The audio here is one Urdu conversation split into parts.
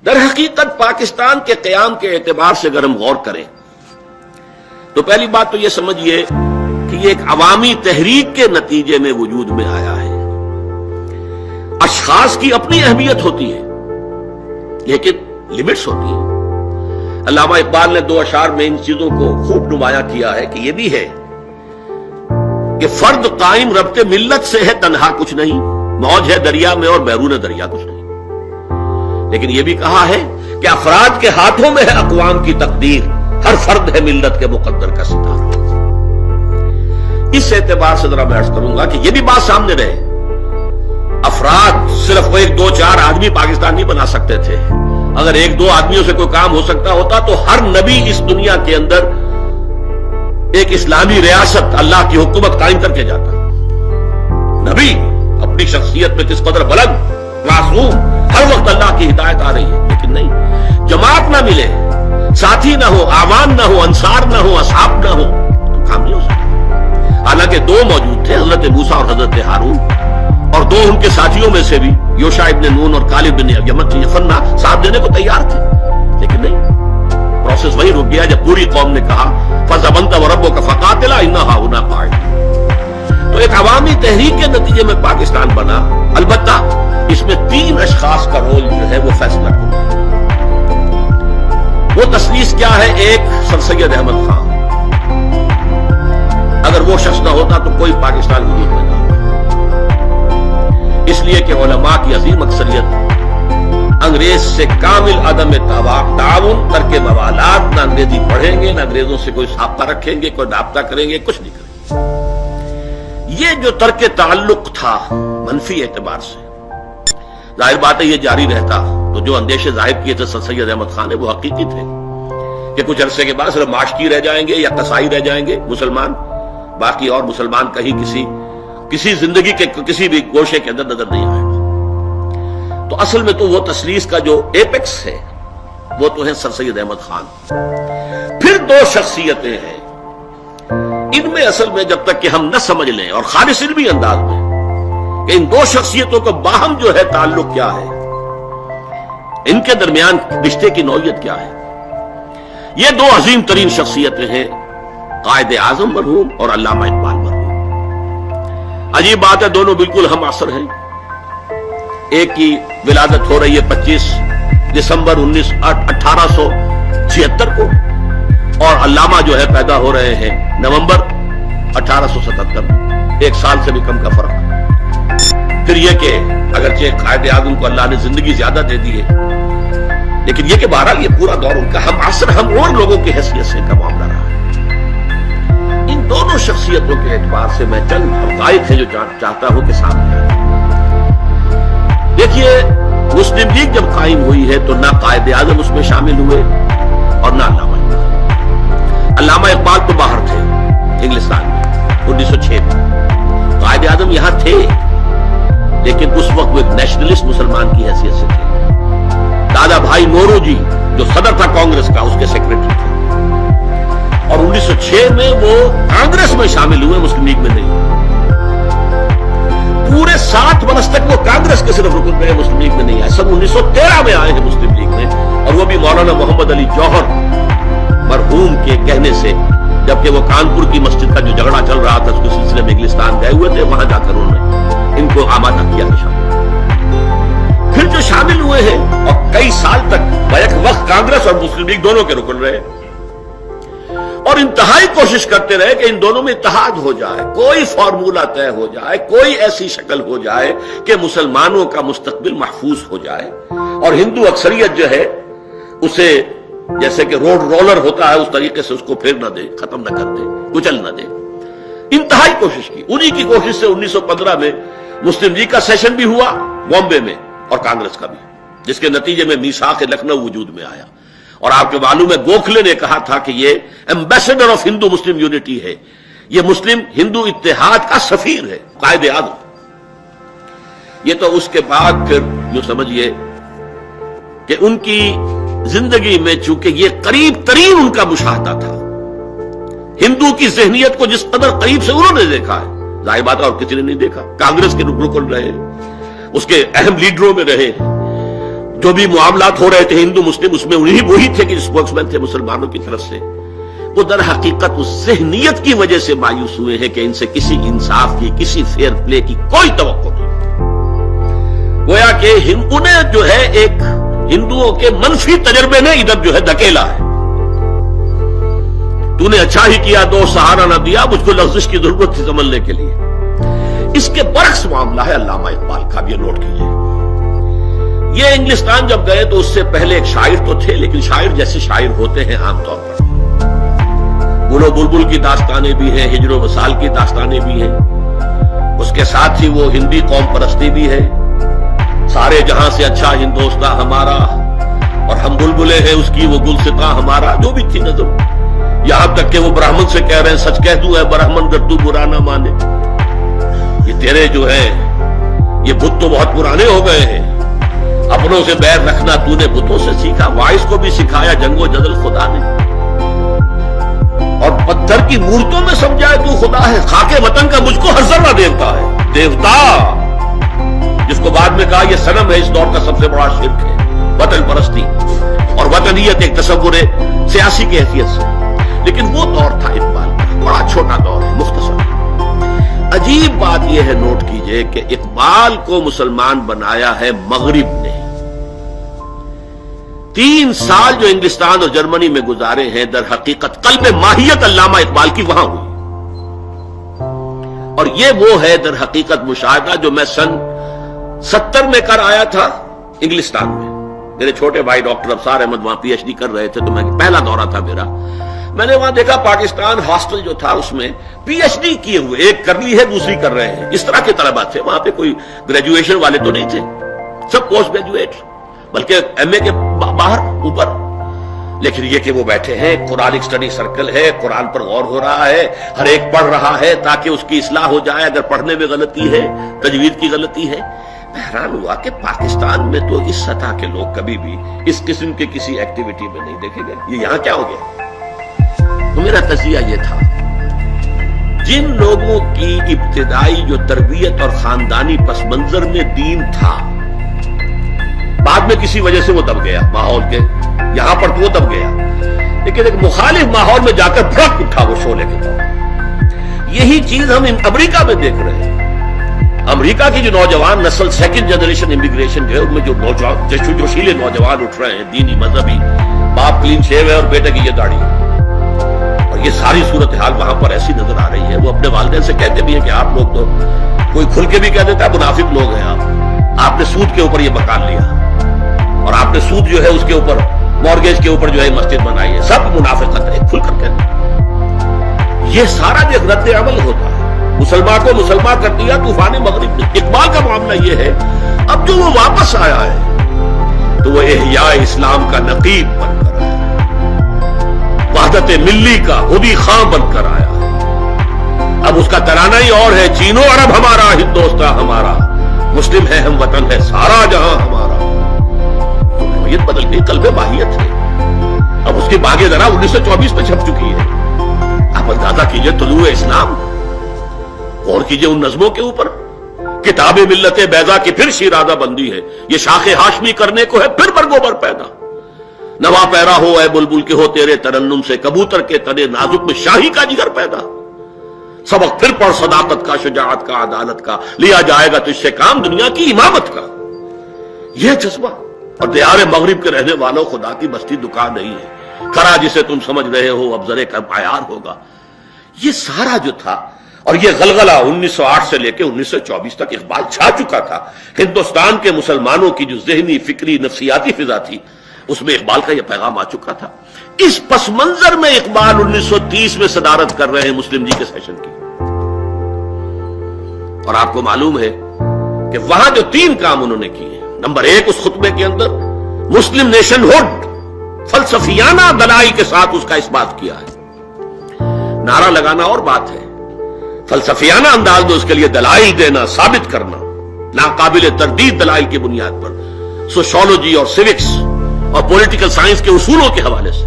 در حقیقت پاکستان کے قیام کے اعتبار سے اگر ہم غور کریں تو پہلی بات تو یہ سمجھیے کہ یہ ایک عوامی تحریک کے نتیجے میں وجود میں آیا ہے۔ اشخاص کی اپنی اہمیت ہوتی ہے لیکن لمٹس ہوتی ہیں۔ علامہ اقبال نے 2 اشعار میں ان چیزوں کو خوب نمایاں کیا ہے کہ یہ بھی ہے کہ فرد قائم ربط ملت سے ہے تنہا کچھ نہیں، موج ہے دریا میں اور بیرون دریا کچھ نہیں، لیکن یہ بھی کہا ہے کہ افراد کے ہاتھوں میں ہے اقوام کی تقدیر، ہر فرد ہے ملت کے مقدر کا ستارہ۔ اس اعتبار سے ذرا میں عرض کروں گا کہ یہ بھی بات سامنے رہے، افراد صرف 1-2-4 آدمی پاکستان نہیں بنا سکتے تھے۔ اگر 1-2 آدمیوں سے کوئی کام ہو سکتا ہوتا تو ہر نبی اس دنیا کے اندر ایک اسلامی ریاست اللہ کی حکومت قائم کر کے جاتا۔ نبی اپنی شخصیت میں کس قدر بلند، معصوم، ہر وقت اللہ کی ہدایت آ رہی ہے، لیکن نہیں، جماعت نہ ملے، ساتھی نہ ہو، اعوان نہ ہو، انصار نہ ہو، اصحاب نہ ہو تو کام نہیں ہو سکتا۔ حالانکہ 2 موجود تھے، حضرت موسیٰ اور حضرت ہارون، اور 2 ان کے ساتھیوں میں سے بھی یوشع ابن نون اور کالب بن یفنہ ساتھ دینے کو تیار تھے، لیکن نہیں، پروسیس وہی رک گیا جب پوری قوم نے کہا فَذَبَنْتَ وَرَبُّكَ فَقَاتِلَا إِنَّا هَاهُنَا قَاعِدُونَ۔ تو ایک عوامی تحریک کے نتیجے میں پاکستان بنا، البتہ اس میں 3 اشخاص کا رول جو ہے وہ فیصلہ کن ہے۔ وہ تسلیس کیا ہے؟ ایک سر سید احمد خان، اگر وہ شخص نہ ہوتا تو کوئی پاکستان وجود میں نہ ہوتا، اس لیے کہ علماء کی عظیم اکثریت انگریز سے کامل عدم تعاون، ترک موالات، نہ انگریزی پڑھیں گے، نہ انگریزوں سے کوئی ضابطہ رکھیں گے، کوئی رابطہ کریں گے، کچھ نہیں کریں گے۔ یہ جو ترک تعلق تھا منفی اعتبار سے، ظاہر بات ہے یہ جاری رہتا تو جو اندیشے ظاہر کیے تھے سر سید احمد خان نے وہ حقیقی تھے کہ کچھ عرصے کے بعد صرف ماشکی رہ جائیں گے یا قصائی رہ جائیں گے مسلمان، باقی اور مسلمان کہیں کسی زندگی کے کسی بھی گوشے کے اندر نظر نہیں آئے گا۔ تو اصل میں تو وہ تسلیس کا جو ایپیکس ہے وہ تو ہے سر سید احمد خان۔ پھر 2 شخصیتیں ہیں، ان میں اصل میں جب تک کہ ہم نہ سمجھ لیں اور خالص علمی انداز میں کہ ان 2 شخصیتوں کا باہم جو ہے تعلق کیا ہے، ان کے درمیان رشتے کی نوعیت کیا ہے، یہ 2 عظیم ترین شخصیتیں ہیں، قائد اعظم مرحوم اور علامہ اقبال مرحوم۔ عجیب بات ہے دونوں بالکل ہم عصر ہیں، ایک کی ولادت ہو رہی ہے 25 دسمبر 1876 کو، اور علامہ جو ہے پیدا ہو رہے ہیں نومبر 1877، 1 سال سے بھی کم کا فرق۔ پھر یہ کہ اگرچہ قائد اعظم کو اللہ نے زندگی زیادہ دے دی ہے، لیکن یہ کہ بہرحال یہ پورا دور ان کا ہم عصر، ہم اور لوگوں کی حیثیت سے کا معاملہ رہا ہے۔ ان دونوں شخصیتوں کے اعتبار سے میں چند حقائق ہیں جو چاہتا ہوں کہ سامنے آئے۔ دیکھیے، مسلم لیگ جب قائم ہوئی ہے تو نہ قائد اعظم اس میں شامل ہوئے اور نہ علامہ اقبال۔ علامہ اقبال تو باہر تھے انگلستان میں 1906 میں، قائد اعظم یہاں تھے لیکن اس وقت وہ ایک نیشنلسٹ مسلمان کی حیثیت سے تھے۔ دادا بھائی مورو جی جو صدر تھا کانگریس کا، اس کے سیکریٹری تھے، اور 1906 میں وہ کانگریس میں شامل ہوئے، مسلم لیگ میں نہیں۔ پورے 7 برس تک وہ کانگریس کے صرف رکن رہے، مسلم لیگ میں نہیں آئے۔ سن 1913 میں آئے ہیں مسلم لیگ میں، اور وہ بھی مولانا محمد علی جوہر مرحوم کے کہنے سے، جبکہ وہ کانپور کی مسجد کا جو جھگڑا چل رہا تھا اس کے سلسلے میں انگلستان گئے ہوئے تھے، وہاں جا کر انہوں نے ان کو آمادہ کیا تھا شامل۔ پھر جو شامل ہوئے ہیں اور کئی سال تک بیک وقت کانگریس اور مسلم لیگ دونوں کے رکن رہے، اور انتہائی کوشش کرتے رہے کہ ان دونوں میں اتحاد ہو جائے، کوئی فارمولہ طے ہو جائے، کوئی ایسی شکل ہو جائے کہ مسلمانوں کا مستقبل محفوظ ہو جائے، اور ہندو اکثریت جو ہے اسے جیسے کہ روڈ رولر ہوتا ہے اس طریقے سے اس کو پھیر نہ دے، ختم نہ کر دے، کچل نہ دے۔ انتہائی کوشش کی، انہی کی کوشش سے 1915 میں مسلم لیگ کا سیشن بھی ہوا بامبے میں اور کانگریس کا بھی، جس کے نتیجے میں میثاق لکھنؤ وجود میں آیا۔ اور آپ کے معلوم ہے گوکھلے نے کہا تھا کہ یہ ambassador of Hindu Muslim unity ہے، یہ مسلم ہندو اتحاد کا سفیر ہے، قائد اعظم۔ یہ تو اس کے بعد پھر جو سمجھیے کہ ان کی زندگی میں چونکہ یہ قریب ترین ان کا مشاہدہ تھا، ہندو کی ذہنیت کو جس قدر قریب سے انہوں نے دیکھا ہے، ظاہر بات ہے اور کسی نے نہیں دیکھا۔ کانگریس کے رکن رہے، اس کے اہم لیڈروں میں رہے، جو بھی معاملات ہو رہے تھے ہندو مسلم، اس میں وہی تھے کہ اسپوکسمین تھے مسلمانوں کی طرف سے، وہ در حقیقت اس ذہنیت کی وجہ سے مایوس ہوئے ہیں کہ ان سے کسی انصاف کی، کسی فیئر پلے کی کوئی توقع نہیں۔ گویا کہ انہیں جو ہے ایک ہندوؤں کے منفی تجربے نے ادھر جو ہے دھکیلا ہے۔ تو نے اچھا ہی کیا، دو سہارا نہ دیا، مجھ کو لفظ کی ضرورت تھی سنبھلنے کے لیے۔ اس کے برعکس معاملہ ہے علامہ اقبال کا، بھی نوٹ کیجیے۔ یہ انگلستان جب گئے تو اس سے پہلے ایک شاعر تو تھے، لیکن شاعر جیسے شاعر ہوتے ہیں عام طور پر، گل و بلبل کی داستانیں بھی ہیں، ہجر و وصال کی داستانیں بھی ہیں، اس کے ساتھ ہی وہ ہندی قوم پرستی بھی ہے، سارے جہاں سے اچھا ہندوستاں ہمارا اور ہم بلبلے ہیں اس کی وہ گلستاں ہمارا، جو بھی تھی نظم، یہاں تک کہ وہ برہمن سے کہہ رہے ہیں سچ کہہ دوں اے برہمن گر تو برا نہ مانے، یہ تیرے جو ہے یہ بت تو بہت پرانے ہو گئے ہیں، اپنوں سے بیر رکھنا تو نے بتوں سے سیکھا، وائس کو بھی سکھایا جنگ و جدل خدا نے، اور پتھر کی مورتوں میں سمجھائے تو خدا ہے، خاک وطن کا مجھ کو ہر ذرہ دیوتا ہے، دیوتا جس کو بعد میں کہا یہ صنم ہے، اس دور کا سب سے بڑا شرک ہے، وطن پرستی اور وطنیت ایک تصور سیاسی کی حیثیت سے، لیکن وہ دور تھا اقبال کا، بڑا چھوٹا دور ہے، مختصر۔ عجیب بات یہ ہے، نوٹ کیجئے کہ اقبال کو مسلمان بنایا ہے مغرب نے۔ 3 سال جو انگلستان اور جرمنی میں گزارے ہیں در حقیقت قلب ماہیت علامہ اقبال کی وہاں ہوئی، اور یہ وہ ہے در حقیقت مشاہدہ جو میں سن 70 میں کر آیا تھا انگلستان میں۔ میرے چھوٹے بھائی ڈاکٹر ابصار احمد وہاں پی ایچ ڈی کر رہے تھے، تو میں پہلا دورہ تھا میرا، میں نے وہاں دیکھا پاکستان ہاسٹل جو تھا اس میں پی ایچ ڈی کیے ہوئے، ایک کر لی ہے دوسری کر رہے ہیں، اس طرح کے طلباء تھے وہاں پہ، کوئی گریجویشن والے تو نہیں تھے، سب پوسٹ گریجویٹ، بلکہ ایم اے کے باہر اوپر، لیکن یہ کہ وہ بیٹھے ہیں، قرآنک اسٹڈی سرکل ہے، قرآن پر غور ہو رہا ہے، ہر ایک پڑھ رہا ہے تاکہ اس کی اصلاح ہو جائے اگر پڑھنے میں غلطی ہے، تجوید کی غلطی ہے۔ میں حیران ہوا کہ پاکستان میں تو اس سطح کے لوگ کبھی بھی اس قسم کے کسی ایکٹیویٹی میں نہیں دیکھے گئے، یہ یہاں کیا ہو گیا؟ تو میرا تجزیہ یہ تھا، جن لوگوں کی ابتدائی جو تربیت اور خاندانی پس منظر میں دین تھا، بعد میں کسی وجہ سے وہ دب گیا ماحول کے، یہاں پر تو وہ دب گیا، لیکن ایک مخالف ماحول میں جا کر بھڑک اٹھا وہ شعلے کے طور۔ یہی چیز ہم امریکہ میں دیکھ رہے ہیں۔ امریکہ کی جو نوجوان نسل، سیکنڈ جنریشن امیگریشن جو ہے، ان میں جو نوجوان جوشیلے نوجوان اٹھ رہے ہیں، دینی مذہبی، باپ کلین شیو ہے اور بیٹے کی یہ داڑھی ہے، اور یہ ساری صورتحال وہاں پر ایسی نظر آ رہی ہے۔ وہ اپنے والدین سے کہتے بھی ہیں کہ آپ لوگ تو، کوئی کھل کے بھی کہہ دیتا ہے منافق لوگ ہیں آپ نے سود کے اوپر یہ مکان لیا، اور آپ نے سود جو ہے اس کے اوپر، مورگیج کے اوپر جو ہے مسجد بنائی ہے، سب منافقت ہے، کھل کر کہتے۔ یہ سارا جو رد عمل ہوتا ہے، مسلمان کو مسلمان کر دیا طوفان مغرب نے۔ اقبال کا معاملہ یہ ہے، اب جو وہ واپس آیا ہے تو وہ احیاء اسلام کا نقیب بن کر آیا، وحدت ملی کا خودی خواں بن کر آیا۔ اب اس کا ترانہ ہی اور ہے، چینو عرب ہمارا، ہندوستاں ہمارا، مسلم ہے ہم وطن ہے سارا جہاں ہمارا۔ ماہیت بدل گئی، قلب ماہیت ہے۔ اب اس کی باغیں ذرا 1924 میں چھپ چکی ہے۔ آپ اندازہ کیجئے طلوع اسلام، اور کیجئے ان نظموں کے اوپر، کتاب ملت بیضا کی پھر شیرازہ بندی ہے، یہ شاخ ہاشمی کرنے کو ہے پھر برگوبر پیدا، نوا پیرا ہو اے بلبل کے ہو تیرے ترنم سے، کبوتر کے تنے نازک میں شاہی کا جگر پیدا، سبق پھر پڑھ صداقت کا، شجاعت کا، عدالت کا، لیا جائے گا تجھ سے کام دنیا کی امامت کا۔ یہ جذبہ، اور دیار مغرب کے رہنے والوں، خدا کی بستی دکان نہیں ہے، کھرا جسے تم سمجھ رہے ہو اب ذرے کا معیار ہوگا۔ یہ سارا جو تھا، اور یہ غلغلہ 1908 سے لے کے 1924 تک اقبال چھا چکا تھا، ہندوستان کے مسلمانوں کی جو ذہنی، فکری، نفسیاتی فضا تھی، اس میں اقبال کا یہ پیغام آ چکا تھا۔ اس پس منظر میں اقبال 1930 میں صدارت کر رہے ہیں مسلم لیگ کے سیشن کی، اور آپ کو معلوم ہے کہ وہاں جو 3 کام انہوں نے کیے، نمبر 1، اس خطبے کے اندر مسلم نیشن ہوڈ فلسفیانہ دلائل کے ساتھ اس کا اس بات کیا ہے۔ نعرہ لگانا اور بات ہے، فلسفیانہ انداز میں اس کے لیے دلائل دینا، ثابت کرنا، ناقابل تردید دلائل کی بنیاد پر، سوشیولوجی اور سیوکس اور پولیٹیکل سائنس کے اصولوں کے حوالے سے۔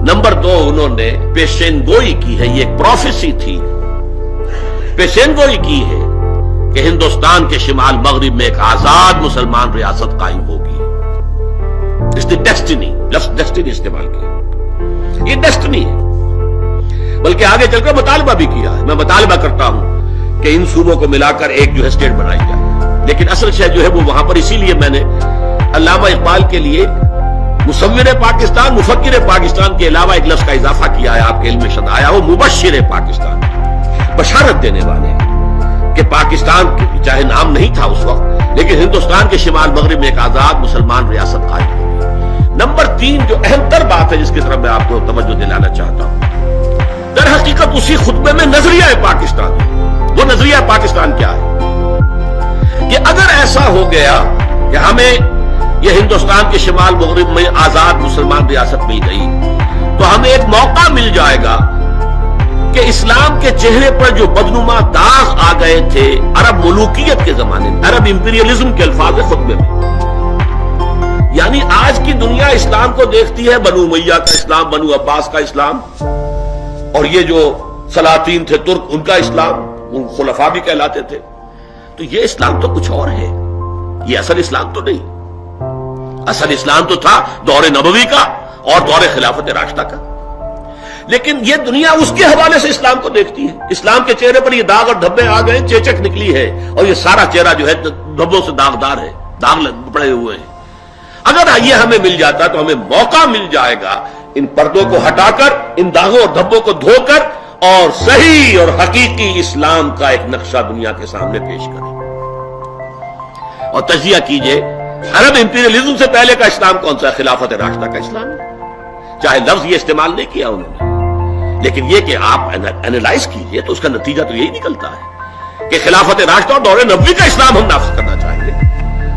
نمبر 2، انہوں نے پیشین گوئی کی ہے، یہ ایک پروفیسی تھی، پیشین گوئی کی ہے کہ ہندوستان کے شمال مغرب میں ایک آزاد مسلمان ریاست قائم ہوگی. اس نے ڈیسٹینی، لفظ ڈیسٹینی استعمال کیا. یہ ڈیسٹینی ہے، بلکہ آگے چل کر مطالبہ بھی کیا ہے. میں مطالبہ کرتا ہوں کہ ان صوبوں کو ملا کر ایک جو ہے اسٹیٹ بنائی جائے. لیکن اصل شے جو ہے وہ وہاں پر، اسی لیے میں نے علامہ اقبال کے لیے مصور پاکستان، مفکر پاکستان کے علاوہ ایک لفظ کا اضافہ کیا ہے. آپ کے علم میں شد آیا ہو، مبشر پاکستان، بشارت دینے والے کہ پاکستان چاہے نام نہیں تھا اس وقت، لیکن ہندوستان کے شمال مغرب میں ایک آزاد مسلمان ریاست قائم ہوگی. نمبر 3 جو اہم تر بات ہے جس کی طرف میں آپ کو توجہ دلانا چاہتا ہوں، در حقیقت اسی خطبے میں نظریہ پاکستان ہے. وہ نظریہ پاکستان کیا ہے کہ اگر ایسا ہو گیا کہ ہمیں یہ ہندوستان کے شمال مغرب میں آزاد مسلمان ریاست مل گئی، تو ہمیں ایک موقع مل جائے گا کہ اسلام کے چہرے پر جو بدنما داغ آ گئے تھے عرب ملوکیت کے زمانے میں، عرب امپیریلزم کے الفاظ خطبے میں، یعنی آج کی دنیا اسلام کو دیکھتی ہے بنو امیہ کا اسلام، بنو عباس کا اسلام، اور یہ جو سلاطین تھے ترک ان کا اسلام، ان خلفاء بھی کہلاتے تھے. تو یہ اسلام تو کچھ اور ہے، یہ اصل اسلام تو نہیں. اصل اسلام تو تھا دور نبوی کا اور دور خلافت راشدہ کا. لیکن یہ دنیا اس کے حوالے سے اسلام کو دیکھتی ہے. اسلام کے چہرے پر یہ داغ اور دھبے آ گئے، چیچک نکلی ہے، اور یہ سارا چہرہ جو ہے دھبوں سے داغدار ہے، داغ پڑے ہوئے ہیں. اگر یہ ہمیں مل جاتا تو ہمیں موقع مل جائے گا ان پردوں کو ہٹا کر، ان داغوں اور دھبوں کو دھو کر، اور صحیح اور حقیقی اسلام کا ایک نقشہ دنیا کے سامنے پیش کریں. اور تجزیہ کیجئے، عرب امپیریلزم سے پہلے کا اسلام کون سا ہے؟ خلافت راشدہ کا اسلام ہے. چاہے لفظ یہ استعمال نہیں کیا انہوں نے، لیکن یہ کہ آپ اینالائز کیجئے تو اس کا نتیجہ تو یہی نکلتا ہے کہ خلافت راشدہ اور دور نبوی کا اسلام ہم نافذ کرنا چاہیں گے.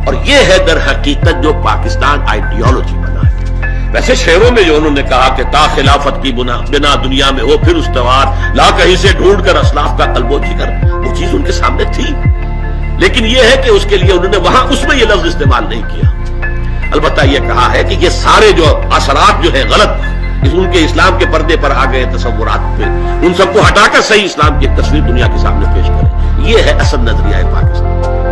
اور یہ ہے در حقیقت جو پاکستان آئیڈیالوجی بنا ہے. ویسے شعروں میں جو انہوں نے کہا کہ تا خلافت کی بنا دنیا میں ہو پھر استوار، لا کہیں سے ڈھونڈ کر اسلاف کا قلب و جگر، وہ چیز ان کے سامنے تھی. لیکن یہ ہے کہ اس کے لیے انہوں نے وہاں اس میں یہ لفظ استعمال نہیں کیا. البتہ یہ کہا ہے کہ یہ سارے جو اثرات جو ہیں غلط ان کے اسلام کے پردے پر آ گئے تصورات پہ، ان سب کو ہٹا کر صحیح اسلام کی ایک تصویر دنیا کے سامنے پیش کریں. یہ ہے اصل نظریہ پاکستان.